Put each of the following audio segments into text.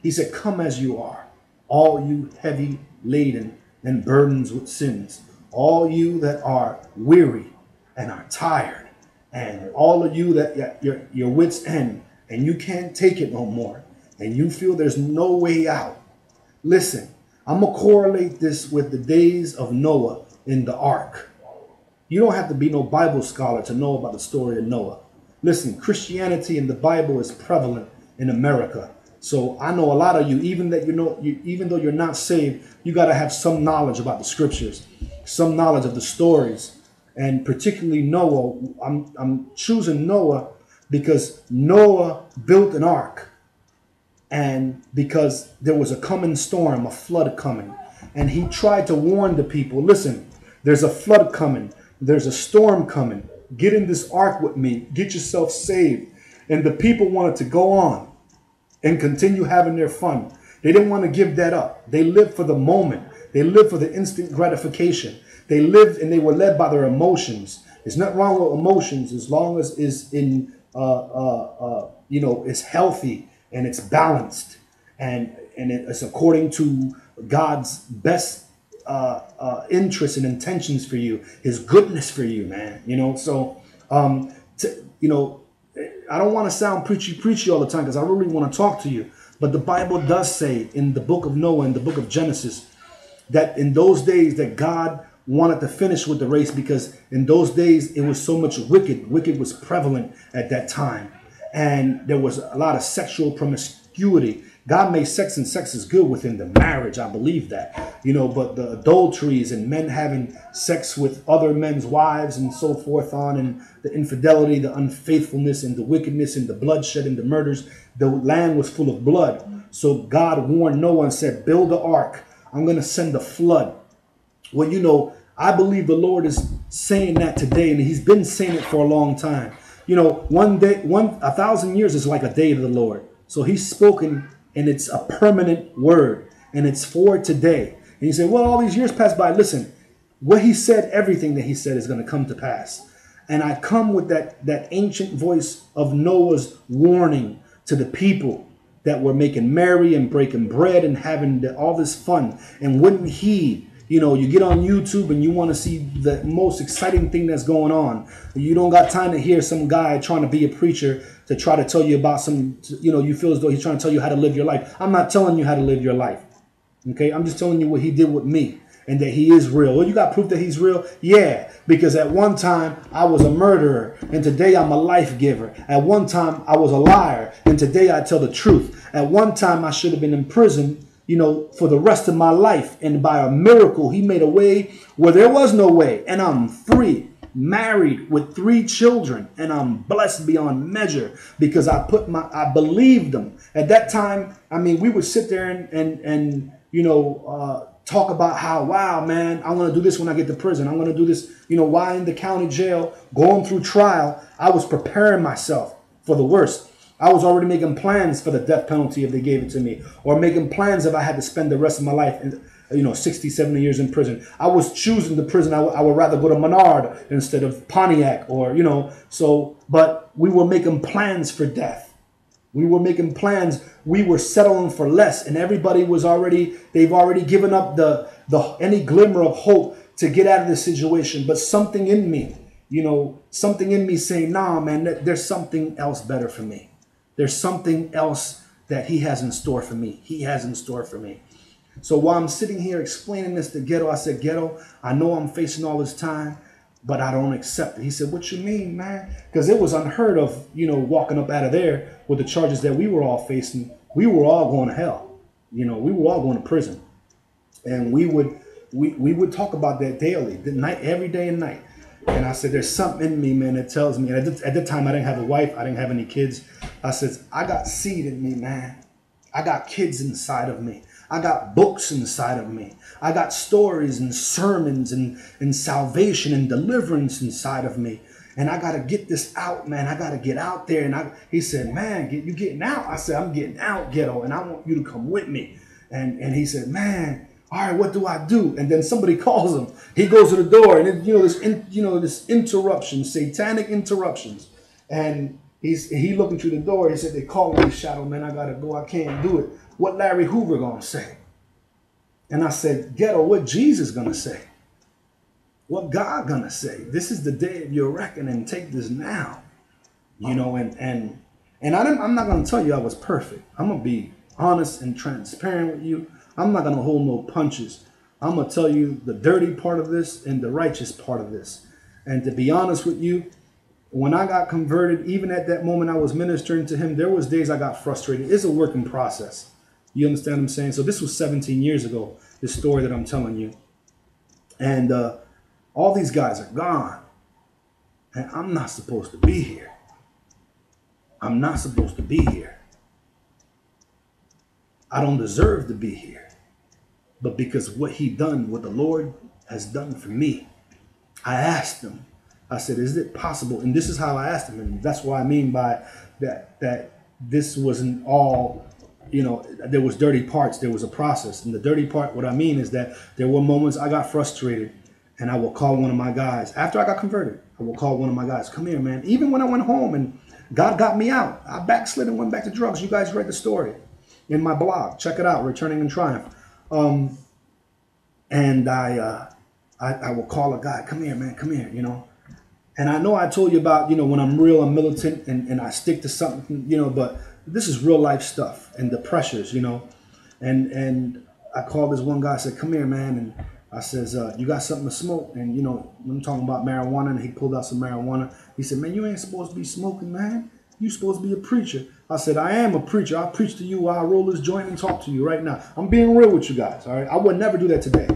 He said, come as you are, all you heavy laden and burdens with sins, all you that are weary and are tired, and all of you that your wits end and you can't take it no more, and you feel there's no way out. Listen, I'm going to correlate this with the days of Noah in the ark. You don't have to be no Bible scholar to know about the story of Noah. Listen, Christianity in the Bible is prevalent in America. So I know a lot of you, even though you're not saved, you got to have some knowledge about the scriptures, some knowledge of the stories, and particularly Noah. I'm choosing Noah because Noah built an ark, and because there was a coming storm, a flood coming, and he tried to warn the people, listen, there's a flood coming, there's a storm coming, get in this ark with me, get yourself saved. And the people wanted to go on and continue having their fun. They didn't want to give that up. They lived for the moment. They lived for the instant gratification. They lived and they were led by their emotions. There's nothing wrong with emotions as long as it's in it's healthy and it's balanced and it's according to God's best interests and intentions for you, his goodness for you, man. So I don't want to sound preachy all the time because I really want to talk to you. But the Bible does say in the book of Noah, in the book of Genesis, that in those days that God wanted to finish with the race, because in those days it was so much wicked. Wicked was prevalent at that time. And there was a lot of sexual promiscuity. God made sex, and sex is good within the marriage. I believe that, but the adulteries and men having sex with other men's wives and so forth on, and the infidelity, the unfaithfulness and the wickedness and the bloodshed and the murders, the land was full of blood. So God warned Noah and said, build the ark. I'm going to send a flood. Well, I believe the Lord is saying that today, and he's been saying it for a long time. 1,000 years is like a day to the Lord. So he's spoken, and it's a permanent word, and it's for today. And you say, well, all these years passed by. Listen, what he said, everything that he said is going to come to pass. And I come with that ancient voice of Noah's warning to the people that were making merry and breaking bread and having all this fun and wouldn't heed. You get on YouTube and you want to see the most exciting thing that's going on. You don't got time to hear some guy trying to be a preacher to try to tell you about some, you feel as though he's trying to tell you how to live your life. I'm not telling you how to live your life. Okay, I'm just telling you what he did with me and that he is real. Well, you got proof that he's real? Yeah, because at one time I was a murderer and today I'm a life giver. At one time I was a liar and today I tell the truth. At one time I should have been in prison, for the rest of my life. And by a miracle, he made a way where there was no way. And I'm free, married with 3 children. And I'm blessed beyond measure because I believed them. At that time, we would sit there and talk about how, wow, man, I'm going to do this when I get to prison. I'm going to do this, while in the county jail, going through trial. I was preparing myself for the worst. I was already making plans for the death penalty if they gave it to me, or making plans if I had to spend the rest of my life in, 60, 70 years in prison. I was choosing the prison. I would rather go to Menard instead of Pontiac but we were making plans for death. We were making plans. We were settling for less, and everybody they've already given up any glimmer of hope to get out of the situation. But something in me, saying, nah, man, there's something else better for me. There's something else that he has in store for me. He has in store for me. So while I'm sitting here explaining this to Ghetto, I said, Ghetto, I know I'm facing all this time, but I don't accept it. He said, what you mean, man? Because it was unheard of, walking up out of there with the charges that we were all facing. We were all going to hell. We were all going to prison. And we would talk about that daily, every day and night. And I said, there's something in me, man, that tells me. And at the time, I didn't have a wife. I didn't have any kids. I said, I got seed in me, man. I got kids inside of me. I got books inside of me. I got stories and sermons and salvation and deliverance inside of me. And I got to get this out, man. I got to get out there. And he said, man, you getting out? I said, I'm getting out, Ghetto, and I want you to come with me. And he said, man, all right, what do I do? And then somebody calls him. He goes to the door, and this interruption, satanic interruptions. And he looking through the door. He said, they calling me, Shadow, man. I got to go. I can't do it. What Larry Hoover going to say? And I said, Ghetto, what Jesus going to say? What God going to say? This is the day of your reckoning. Take this now. You know, and I'm not going to tell you I was perfect. I'm going to be honest and transparent with you. I'm not going to hold no punches. I'm going to tell you the dirty part of this and the righteous part of this. And to be honest with you, when I got converted, even at that moment I was ministering to him, there was days I got frustrated. It's a working process. You understand what I'm saying? So this was 17 years ago, this story that I'm telling you. And all these guys are gone. And I'm not supposed to be here. I'm not supposed to be here. I don't deserve to be here. But because what he done, what the Lord has done for me, I asked him, I said, is it possible? And this is how I asked him. And that's what I mean by that this wasn't all, you know, there was dirty parts. There was a process. And the dirty part, what I mean is that there were moments I got frustrated and I will call one of my guys. After I got converted, I will call one of my guys. Come here, man. Even when I went home and God got me out, I backslid and went back to drugs. You guys read the story in my blog. Check it out, Returning in Triumph. And I will call a guy. Come here, man. Come here, you know. And I know I told you about, you know, when I'm real, I'm militant and I stick to something, you know, but this is real life stuff and the pressures, you know. And I called this one guy, I said, come here, man. And I says, you got something to smoke? And, you know, I'm talking about marijuana, and he pulled out some marijuana. He said, man, you ain't supposed to be smoking, man. You supposed to be a preacher. I said, I am a preacher. I'll preach to you while I roll this joint and talk to you right now. I'm being real with you guys, all right? I would never do that today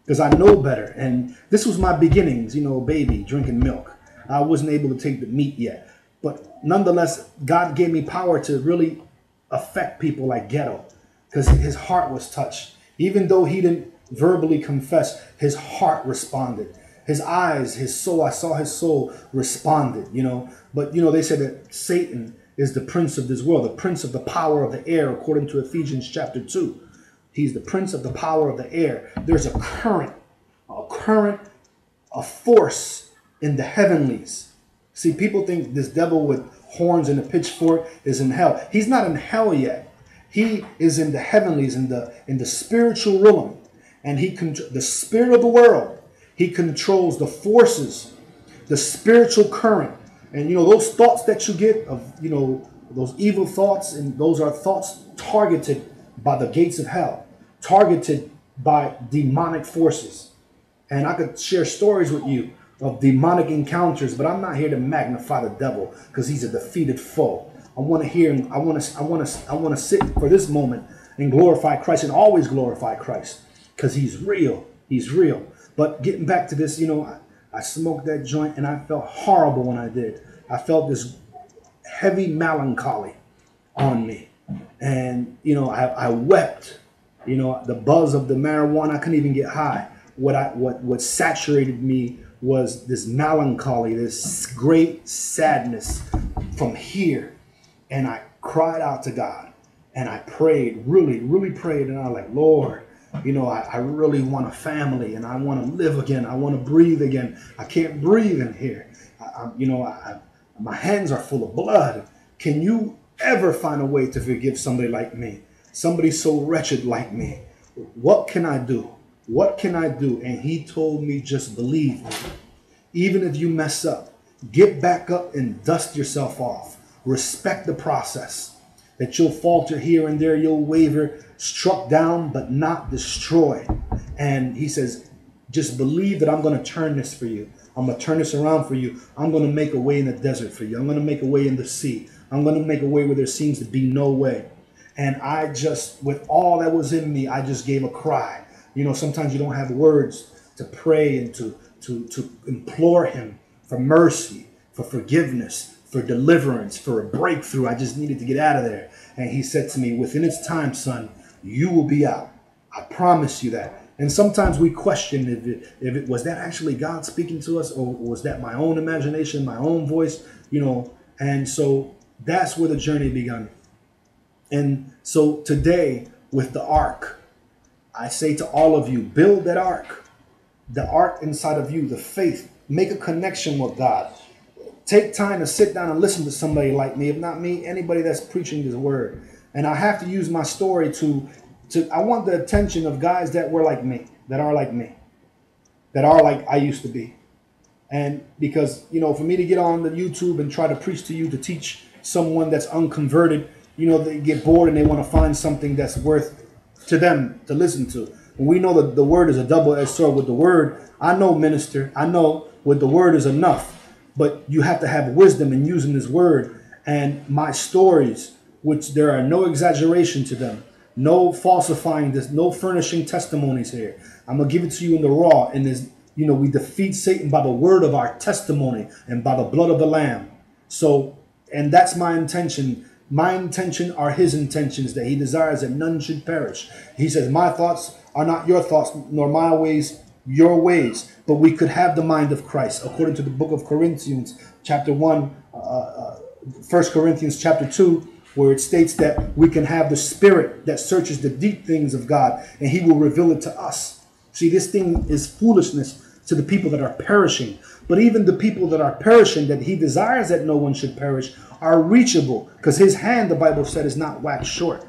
because I know better. And this was my beginnings, you know, baby, drinking milk. I wasn't able to take the meat yet. But nonetheless, God gave me power to really affect people like Ghetto because his heart was touched. Even though he didn't verbally confess, his heart responded. His eyes, his soul, I saw his soul responded, you know. But, you know, they said that Satan is the prince of this world, the prince of the power of the air, according to Ephesians chapter 2. He's the prince of the power of the air. There's a current, a force in the heavenlies. See, people think this devil with horns and a pitchfork is in hell. He's not in hell yet. He is in the heavenlies, in the spiritual realm. And the spirit of the world. He controls the forces, the spiritual current. And, you know, those thoughts that you get of, you know, those evil thoughts, and those are thoughts targeted by the gates of hell, targeted by demonic forces. And I could share stories with you of demonic encounters, but I'm not here to magnify the devil because he's a defeated foe. I want to hear him. I want to sit for this moment and glorify Christ and always glorify Christ because he's real. He's real. But getting back to this, you know, I smoked that joint and I felt horrible when I did. I felt this heavy melancholy on me. And, you know, I wept. You know, the buzz of the marijuana, I couldn't even get high. What saturated me was this melancholy, this great sadness from here. And I cried out to God and I prayed, really, really prayed. And I was like, Lord, you know, I really want a family and I want to live again. I want to breathe again. I can't breathe in here. My hands are full of blood. Can you ever find a way to forgive somebody like me? Somebody so wretched like me? What can I do? What can I do? And he told me, just believe me. Even if you mess up, get back up and dust yourself off. Respect the process. That you'll falter here and there, you'll waver, struck down, but not destroyed. And he says, just believe that I'm going to turn this for you. I'm going to turn this around for you. I'm going to make a way in the desert for you. I'm going to make a way in the sea. I'm going to make a way where there seems to be no way. And I just, with all that was in me, I just gave a cry. You know, sometimes you don't have words to pray and to implore him for mercy, for forgiveness, for deliverance, for a breakthrough. I just needed to get out of there. And he said to me, within its time, son, you will be out. I promise you that. And sometimes we question if it was that actually God speaking to us, or was that my own imagination, my own voice, you know. And so that's where the journey began. And so today with the ark, I say to all of you, build that ark. The ark inside of you, the faith. Make a connection with God. Take time to sit down and listen to somebody like me. If not me, anybody that's preaching this word. And I have to use my story I want the attention of guys that were like me, that are like me, that are like I used to be. And because, you know, for me to get on the YouTube and try to preach to you, to teach someone that's unconverted, you know, they get bored and they want to find something that's worth to them to listen to. And we know that the word is a double-edged sword. With the word, I know, minister, I know with the word is enough. But you have to have wisdom in using this word. And my stories, which there are no exaggeration to them, no falsifying this, no furnishing testimonies here. I'm going to give it to you in the raw. And this, you know, we defeat Satan by the word of our testimony and by the blood of the Lamb. So, and that's my intention. My intention are his intentions, that he desires that none should perish. He says, my thoughts are not your thoughts, nor my ways your ways. But we could have the mind of Christ, according to the book of Corinthians, chapter 1, 1 Corinthians chapter 2, where it states that we can have the spirit that searches the deep things of God, and he will reveal it to us. See, this thing is foolishness to the people that are perishing. But even the people that are perishing, that he desires that no one should perish, are reachable, because his hand, the Bible said, is not waxed short.